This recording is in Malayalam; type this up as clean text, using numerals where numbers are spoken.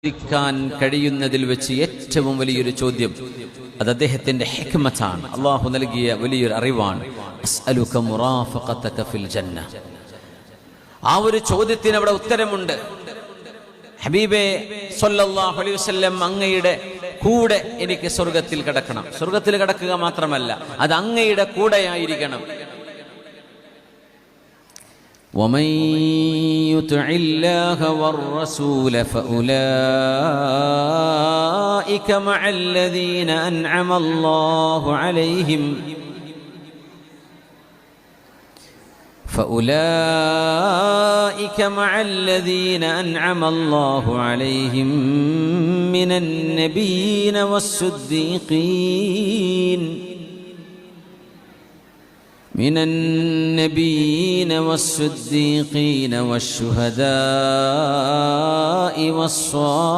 ചോദിക്കാൻ കഴിയുന്നതിൽ വെച്ച് ഏറ്റവും വലിയൊരു ചോദ്യം അത് അദ്ദേഹത്തിന്റെ ഹിക്മത്താണ്. അള്ളാഹു നൽകിയ വലിയൊരു അറിവാണ്. അസ്അലുക മുറാഫഖതക ഫിൽ ജന്ന. ആ ഒരു ചോദ്യത്തിന് അവിടെ ഉത്തരമുണ്ട്. ഹബീബേ സ്വല്ലല്ലാഹു അലൈഹി വസല്ലം, അങ്ങയുടെ കൂടെ എനിക്ക് സ്വർഗത്തിൽ കിടക്കണം. സ്വർഗത്തിൽ കിടക്കുക മാത്രമല്ല, അത് അങ്ങയുടെ കൂടെയായിരിക്കണം. ومن يطع الله والرسول فأولئك مع الذين أنعم الله عليهم من النبيين والصديقين والشهداء والصالحين